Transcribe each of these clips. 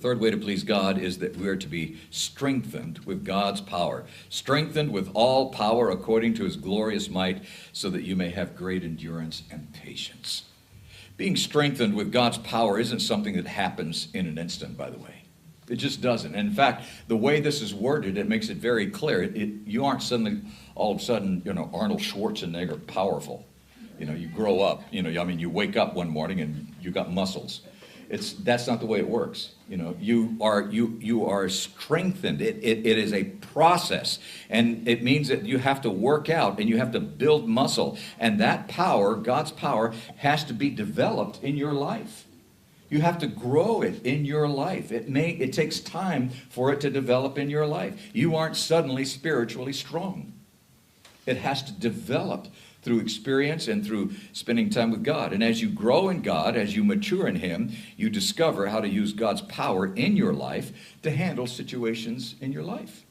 third way to please God is that we are to be strengthened with God's power. Strengthened with all power according to his glorious might, so that you may have great endurance and patience. Being strengthened with God's power isn't something that happens in an instant, by the way. It just doesn't. And in fact, the way this is worded, it makes it very clear. You aren't suddenly, all of a sudden, Arnold Schwarzenegger powerful. You grow up, you wake up one morning and you got muscles. That's not the way it works. You are strengthened. It is a process, and it means that you have to work out and you have to build muscle, and that power, God's power, has to be developed in your life. You have to grow it in your life. It takes time for it to develop in your life. You aren't suddenly spiritually strong. It has to develop through experience and through spending time with God. And as you grow in God, as you mature in him, you discover how to use God's power in your life to handle situations in your life.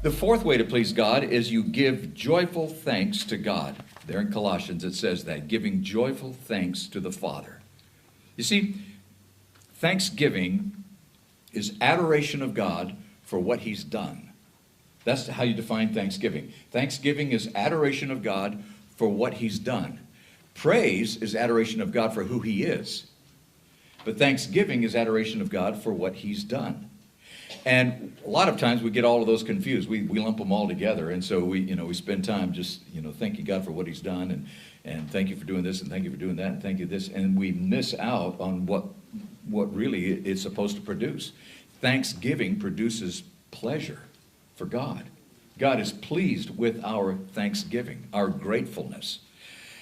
The fourth way to please God is you give joyful thanks to God. There in Colossians it says that, giving joyful thanks to the Father. You see, thanksgiving is adoration of God for what he's done. That's how you define thanksgiving. Thanksgiving is adoration of God for what he's done. Praise is adoration of God for who he is. But thanksgiving is adoration of God for what he's done. And a lot of times we get all of those confused. We lump them all together. And so we spend time just, thanking God for what he's done, and thank you for doing this, and thank you for doing that, and thank you this. And we miss out on what really it's supposed to produce. Thanksgiving produces pleasure for God. God is pleased with our thanksgiving, our gratefulness.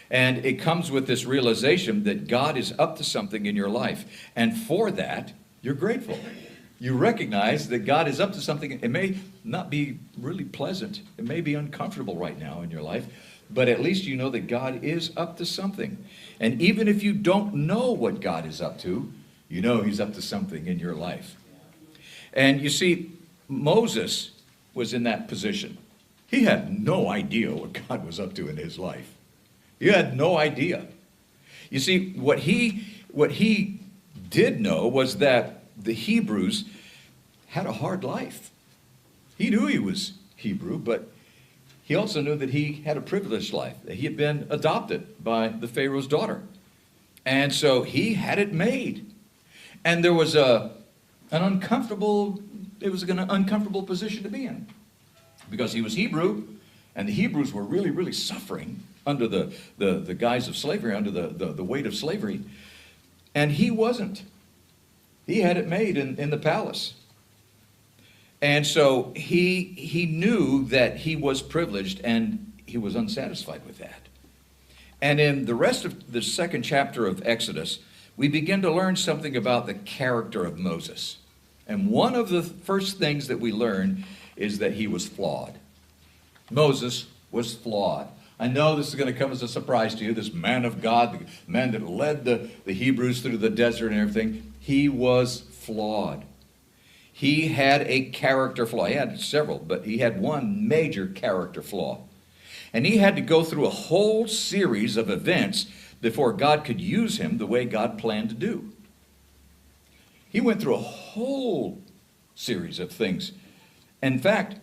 And it comes with this realization that God is up to something in your life. And for that, you're grateful. You recognize that God is up to something. It may not be really pleasant. It may be uncomfortable right now in your life. But at least you know that God is up to something. And even if you don't know what God is up to, you know he's up to something in your life. And you see, Moses was in that position. He had no idea what God was up to in his life. He had no idea. You see, what he did know was that the Hebrews had a hard life. He knew he was Hebrew, but he also knew that he had a privileged life, that he had been adopted by the Pharaoh's daughter. And so he had it made. And there was an uncomfortable position to be in, because he was Hebrew, and the Hebrews were really, really suffering under the guise of slavery, under the weight of slavery. And he wasn't. He had it made in the palace. And so he knew that he was privileged, and he was unsatisfied with that. And in the rest of the second chapter of Exodus, we begin to learn something about the character of Moses. And one of the first things that we learn is that he was flawed. Moses was flawed. I know this is going to come as a surprise to you, this man of God, the man that led the Hebrews through the desert and everything. He was flawed. He had a character flaw. He had several, but he had one major character flaw. And he had to go through a whole series of events before God could use him the way God planned to do. He went through a whole series of things. In fact,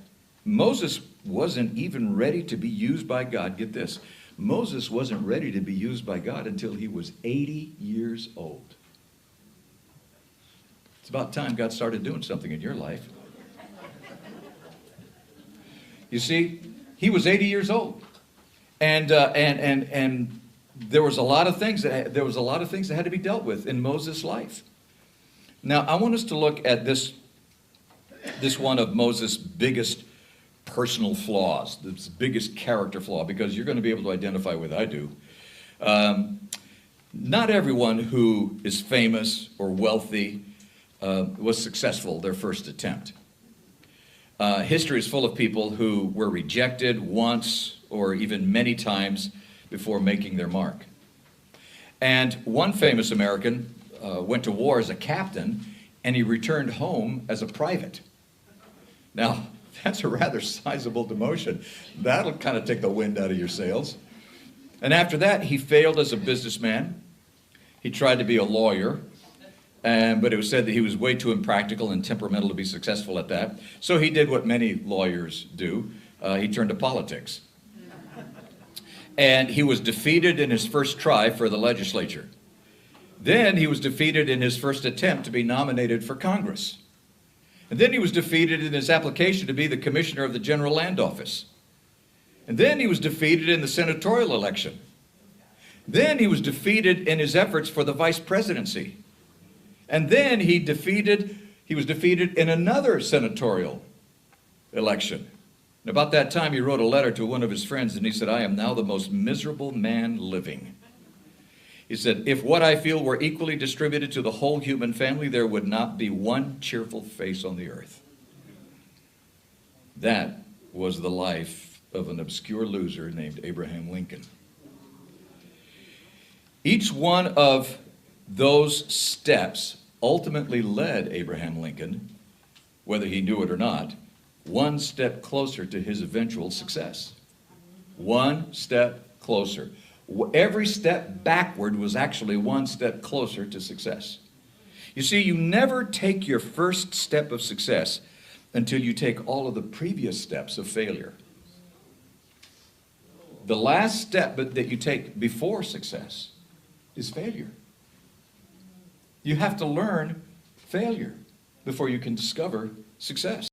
Moses wasn't even ready to be used by God. Get this. Moses wasn't ready to be used by God until he was 80 years old. It's about time God started doing something in your life. You see, he was 80 years old. And there was a lot of things that had to be dealt with in Moses' life. Now, I want us to look at this one of Moses' biggest personal flaws, this biggest character flaw, because you're going to be able to identify with I do. Not everyone who is famous or wealthy was successful their first attempt. History is full of people who were rejected once or even many times before making their mark. And one famous American went to war as a captain, and he returned home as a private. Now, that's a rather sizable demotion. That'll kind of take the wind out of your sails. And after that, he failed as a businessman. He tried to be a lawyer. But it was said that he was way too impractical and temperamental to be successful at that. So he did what many lawyers do. He turned to politics. And he was defeated in his first try for the legislature. Then he was defeated in his first attempt to be nominated for Congress. And then he was defeated in his application to be the commissioner of the General Land Office. And then he was defeated in the senatorial election. Then he was defeated in his efforts for the vice presidency. And then he was defeated in another senatorial election. And about that time, he wrote a letter to one of his friends, and he said, "I am now the most miserable man living." He said, "If what I feel were equally distributed to the whole human family, there would not be one cheerful face on the earth." That was the life of an obscure loser named Abraham Lincoln. Each one of those steps ultimately led Abraham Lincoln, whether he knew it or not, one step closer to his eventual success. One step closer. Every step backward was actually one step closer to success. You see, you never take your first step of success until you take all of the previous steps of failure. The last step that you take before success is failure. You have to learn failure before you can discover success.